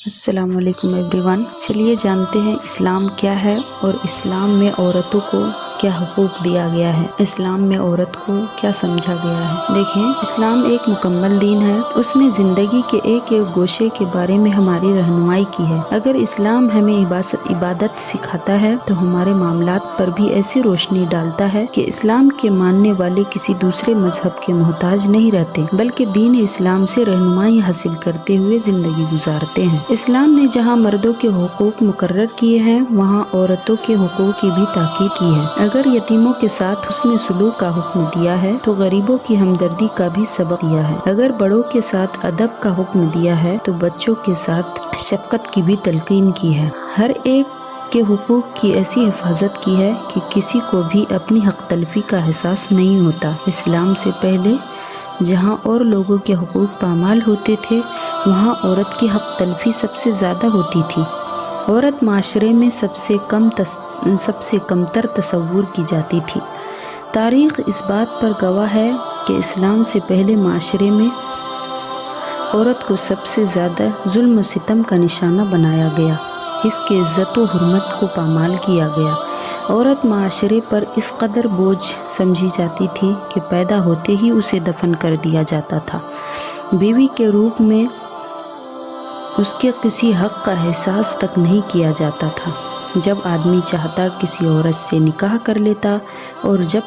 السلام علیکم every one. چلیے جانتے ہیں اسلام کیا ہے اور اسلام میں عورتوں کو کیا حقوق دیا گیا ہے، اسلام میں عورت کو کیا سمجھا گیا ہے۔ دیکھیں، اسلام ایک مکمل دین ہے۔ اس نے زندگی کے ایک ایک گوشے کے بارے میں ہماری رہنمائی کی ہے۔ اگر اسلام ہمیں عبادت سکھاتا ہے تو ہمارے معاملات پر بھی ایسی روشنی ڈالتا ہے کہ اسلام کے ماننے والے کسی دوسرے مذہب کے محتاج نہیں رہتے، بلکہ دین اسلام سے رہنمائی حاصل کرتے ہوئے زندگی گزارتے ہیں۔ اسلام نے جہاں مردوں کے حقوق مقرر کیے ہیں، وہاں عورتوں کے حقوق کی بھی تاکید کی ہے۔ اگر یتیموں کے ساتھ حسن سلوک کا حکم دیا ہے تو غریبوں کی ہمدردی کا بھی سبق دیا ہے۔ اگر بڑوں کے ساتھ ادب کا حکم دیا ہے تو بچوں کے ساتھ شفقت کی بھی تلقین کی ہے۔ ہر ایک کے حقوق کی ایسی حفاظت کی ہے کہ کسی کو بھی اپنی حق تلفی کا احساس نہیں ہوتا۔ اسلام سے پہلے جہاں اور لوگوں کے حقوق پامال ہوتے تھے، وہاں عورت کی حق تلفی سب سے زیادہ ہوتی تھی۔ عورت معاشرے میں سب سے کمتر تصور کی جاتی تھی۔ تاریخ اس بات پر گواہ ہے کہ اسلام سے پہلے معاشرے میں عورت کو سب سے زیادہ ظلم و ستم کا نشانہ بنایا گیا، اس کے عزت و حرمت کو پامال کیا گیا۔ عورت معاشرے پر اس قدر بوجھ سمجھی جاتی تھی کہ پیدا ہوتے ہی اسے دفن کر دیا جاتا تھا۔ بیوی کے روپ میں اس کے کسی حق کا احساس تک نہیں کیا جاتا تھا۔ جب آدمی چاہتا کسی عورت سے نکاح کر لیتا اور جب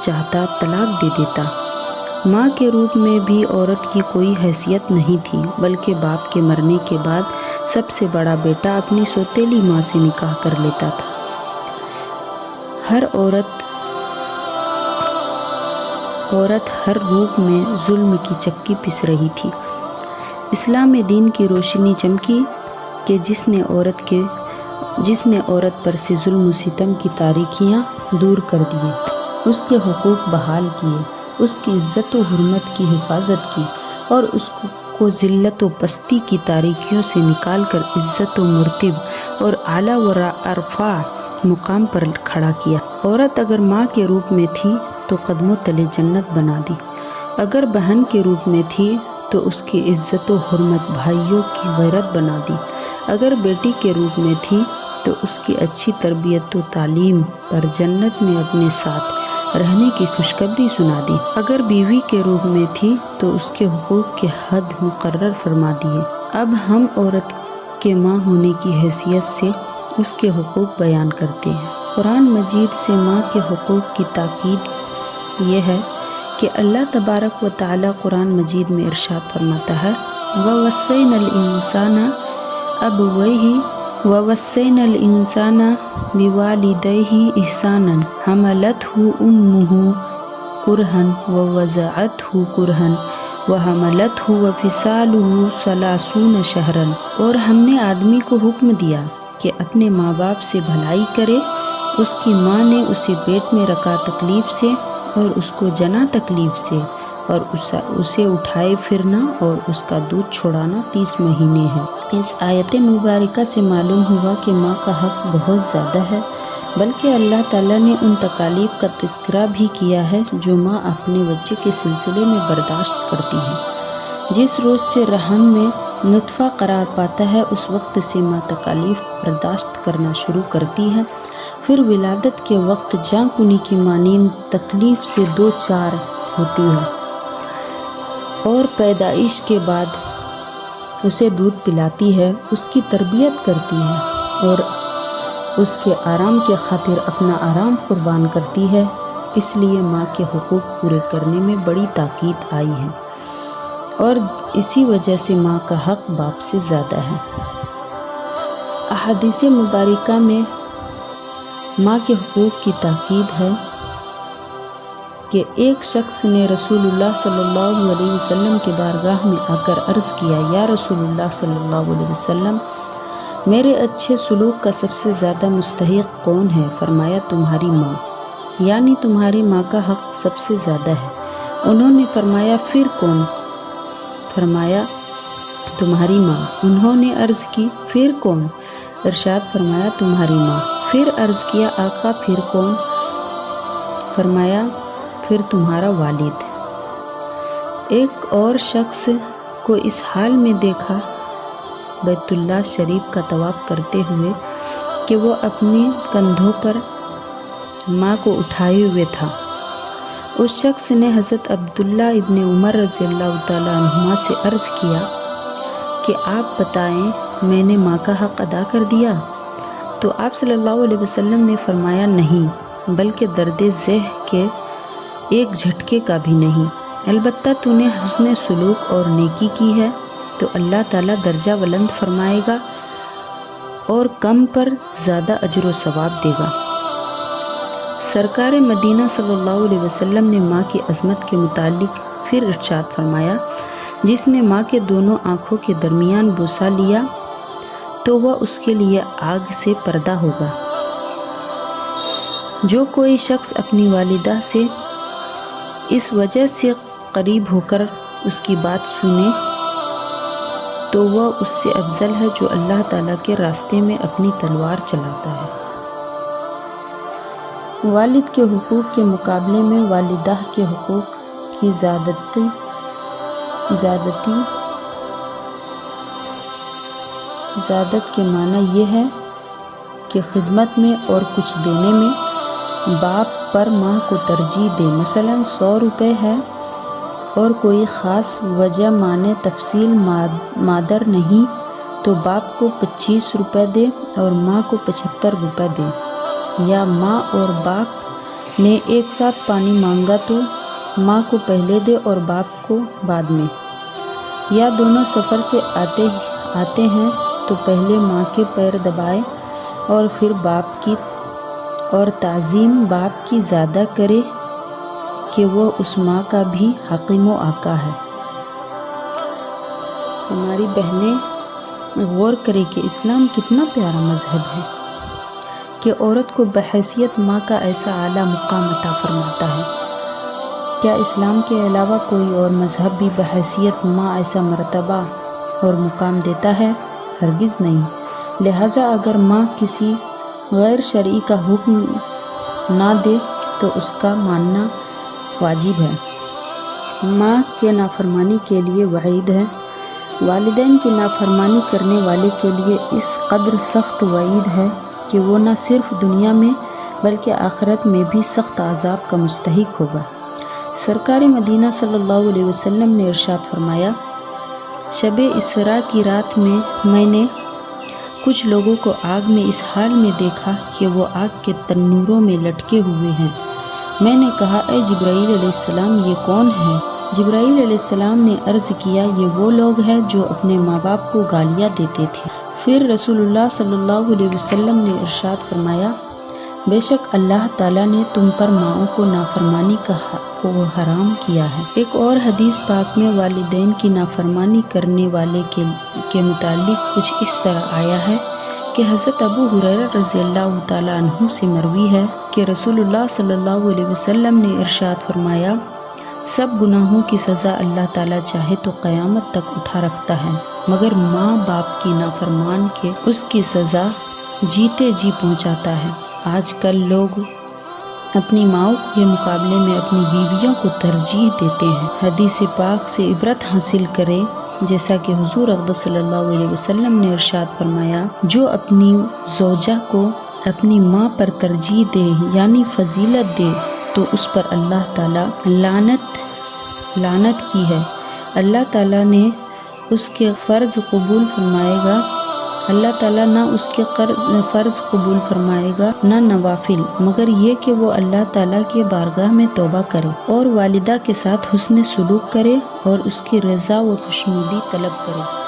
چاہتا طلاق دے دیتا۔ ماں کے روپ میں بھی عورت کی کوئی حیثیت نہیں تھی، بلکہ باپ کے مرنے کے بعد سب سے بڑا بیٹا اپنی سوتیلی ماں سے نکاح کر لیتا تھا۔ ہر عورت ہر روپ میں ظلم کی چکی پس رہی تھی۔ اسلام میں دین کی روشنی چمکی کہ جس نے عورت پر سے ظلم و ستم کی تاریکیاں دور کر دیے، اس کے حقوق بحال کیے، اس کی عزت و حرمت کی حفاظت کی اور اس کو ذلت و پستی کی تاریکیوں سے نکال کر عزت و مرتب اور اعلیٰ و ارفع مقام پر کھڑا کیا۔ عورت اگر ماں کے روپ میں تھی تو قدموں تلے جنت بنا دی، اگر بہن کے روپ میں تھی تو اس کی عزت و حرمت بھائیوں کی غیرت بنا دی، اگر بیٹی کے روپ میں تھی تو اس کی اچھی تربیت و تعلیم پر جنت میں اپنے ساتھ رہنے کی خوشخبری سنا دی، اگر بیوی کے روپ میں تھی تو اس کے حقوق کے حد مقرر فرما دیے۔ اب ہم عورت کے ماں ہونے کی حیثیت سے اس کے حقوق بیان کرتے ہیں۔ قرآن مجید سے ماں کے حقوق کی تاکید یہ ہے کہ اللہ تبارک و تعالی قرآن مجید میں ارشاد فرماتا ہے، وَوَصَّيْنَا الْإِنسَانَ بِوَالِدَيْهِ إِحْسَانًا حَمَلَتْهُ أُمُّهُ كُرْهًا وَوَضَعَتْهُ كُرْهًا وَحَمَلَتْهُ وَفِصَالُهُ 30 شهرًا۔ اور ہم نے آدمی کو حکم دیا کہ اپنے ماں باپ سے بھلائی کرے۔ اس کی ماں نے اسے پیٹ میں رکھا تکلیف سے اور اس کو جنا تکلیف سے، اور اسے اٹھائے پھرنا اور اس کا دودھ چھوڑانا 30 مہینے ہے۔ اس آیت مبارکہ سے معلوم ہوا کہ ماں کا حق بہت زیادہ ہے، بلکہ اللہ تعالیٰ نے ان تکالیف کا تذکرہ بھی کیا ہے جو ماں اپنے بچے کے سلسلے میں برداشت کرتی ہے۔ جس روز سے رحم میں نطفہ قرار پاتا ہے، اس وقت سے ماں تکالیف برداشت کرنا شروع کرتی ہے، پھر ولادت کے وقت جاں کنی کی مانند تکلیف سے دو چار ہوتی ہے، اور پیدائش کے بعد اسے دودھ پلاتی ہے، اس کی تربیت کرتی ہے اور اس کے آرام کے خاطر اپنا آرام قربان کرتی ہے۔ اس لیے ماں کے حقوق پورے کرنے میں بڑی تاکید آئی ہے، اور اسی وجہ سے ماں کا حق باپ سے زیادہ ہے۔ احادیث مبارکہ میں ماں کے حقوق کی تاکید ہے کہ ایک شخص نے رسول اللہ صلی اللہ علیہ وسلم کے بارگاہ میں آ کر عرض کیا، یا رسول اللہ صلی اللہ علیہ وسلم، میرے اچھے سلوک کا سب سے زیادہ مستحق کون ہے؟ فرمایا، تمہاری ماں، یعنی تمہاری ماں کا حق سب سے زیادہ ہے۔ انہوں نے فرمایا، پھر کون؟ فرمایا، تمہاری ماں۔ انہوں نے عرض کی، پھر کون؟ ارشاد فرمایا، تمہاری ماں۔ پھر عرض کیا، آقا پھر کون؟ فرمایا، پھر تمہارا والد۔ ایک اور شخص کو اس حال میں دیکھا بیت اللہ شریف کا طواف کرتے ہوئے کہ وہ اپنی کندھوں پر ماں کو اٹھائے ہوئے تھا۔ اس شخص نے حضرت عبداللہ ابن عمر رضی اللہ تعالیٰ عنہما سے عرض کیا کہ آپ بتائیں میں نے ماں کا حق ادا کر دیا؟ تو آپ صلی اللہ علیہ وسلم نے فرمایا نہیں، بلکہ درد ذہ کے ایک جھٹکے کا بھی نہیں، البتہ تو نے حسن سلوک اور نیکی کی ہے تو اللہ تعالیٰ درجہ بلند فرمائے گا اور کم پر زیادہ اجر و ثواب دے گا۔ سرکار مدینہ صلی اللہ علیہ وسلم نے ماں کی عظمت کے متعلق پھر ارشاد فرمایا، جس نے ماں کے دونوں آنکھوں کے درمیان بوسہ لیا تو وہ اس کے لیے آگ سے پردہ ہوگا۔ جو کوئی شخص اپنی والدہ سے اس وجہ سے قریب ہو کر اس کی بات سنے تو وہ اس سے افضل ہے جو اللہ تعالیٰ کے راستے میں اپنی تلوار چلاتا ہے۔ والد کے حقوق کے مقابلے میں والدہ کے حقوق کی زیادتی کے معنی یہ ہے کہ خدمت میں اور کچھ دینے میں باپ پر ماں کو ترجیح دے۔ مثلا 100 روپے ہے اور کوئی خاص وجہ مانے تفصیل مادر نہیں تو باپ کو 25 روپے دے اور ماں کو 75 روپے دے، یا ماں اور باپ نے ایک ساتھ پانی مانگا تو ماں کو پہلے دے اور باپ کو بعد میں، یا دونوں سفر سے آتے ہیں تو پہلے ماں کے پیر دبائے اور پھر باپ کی، اور تعظیم باپ کی زیادہ کرے کہ وہ اس ماں کا بھی حاکم و آقا ہے۔ ہماری بہنیں غور کریں کہ اسلام کتنا پیارا مذہب ہے کہ عورت کو بحیثیت ماں کا ایسا اعلیٰ مقام عطا فرماتا ہے۔ کیا اسلام کے علاوہ کوئی اور مذہب بھی بحیثیت ماں ایسا مرتبہ اور مقام دیتا ہے؟ ہرگز نہیں۔ لہٰذا اگر ماں کسی غیر شرعی کا حکم نہ دے تو اس کا ماننا واجب ہے۔ ماں کے نافرمانی کے لیے وعید ہے۔ والدین کی نافرمانی کرنے والے کے لیے اس قدر سخت وعید ہے کہ وہ نہ صرف دنیا میں بلکہ آخرت میں بھی سخت عذاب کا مستحق ہوگا۔ سرکار مدینہ صلی اللہ علیہ وسلم نے ارشاد فرمایا، شب اسراء کی رات میں نے کچھ لوگوں کو آگ میں اس حال میں دیکھا کہ وہ آگ کے تنوروں میں لٹکے ہوئے ہیں۔ میں نے کہا، اے جبرائیل علیہ السلام، یہ کون ہیں؟ جبرائیل علیہ السلام نے عرض کیا، یہ وہ لوگ ہیں جو اپنے ماں باپ کو گالیاں دیتے تھے۔ پھر رسول اللہ صلی اللہ علیہ وسلم نے ارشاد فرمایا، بے شک اللہ تعالیٰ نے تم پر ماؤں کو نافرمانی کو حرام کیا ہے۔ ایک اور حدیث پاک میں والدین کی نافرمانی کرنے والے کے متعلق کچھ اس طرح آیا ہے کہ حضرت ابو ہریرہ رضی اللہ تعالیٰ عنہ سے مروی ہے کہ رسول اللہ صلی اللہ علیہ وسلم نے ارشاد فرمایا، سب گناہوں کی سزا اللہ تعالیٰ چاہے تو قیامت تک اٹھا رکھتا ہے، مگر ماں باپ کی نافرمان کے اس کی سزا جیتے جی پہنچاتا ہے۔ آج کل لوگ اپنی ماؤں کے مقابلے میں اپنی بیویوں کو ترجیح دیتے ہیں۔ حدیث پاک سے عبرت حاصل کریں، جیسا کہ حضور اقدس صلی اللہ علیہ وسلم نے ارشاد فرمایا، جو اپنی زوجہ کو اپنی ماں پر ترجیح دے یعنی فضیلت دے تو اس پر اللہ تعالیٰ لعنت کی ہے۔ اللہ تعالیٰ نے اس کے فرض قبول فرمائے گا، اللہ تعالیٰ نہ اس کے فرض قبول فرمائے گا نہ نوافل، مگر یہ کہ وہ اللہ تعالیٰ کی بارگاہ میں توبہ کرے اور والدہ کے ساتھ حسن سلوک کرے اور اس کی رضا و خوشنودی طلب کرے۔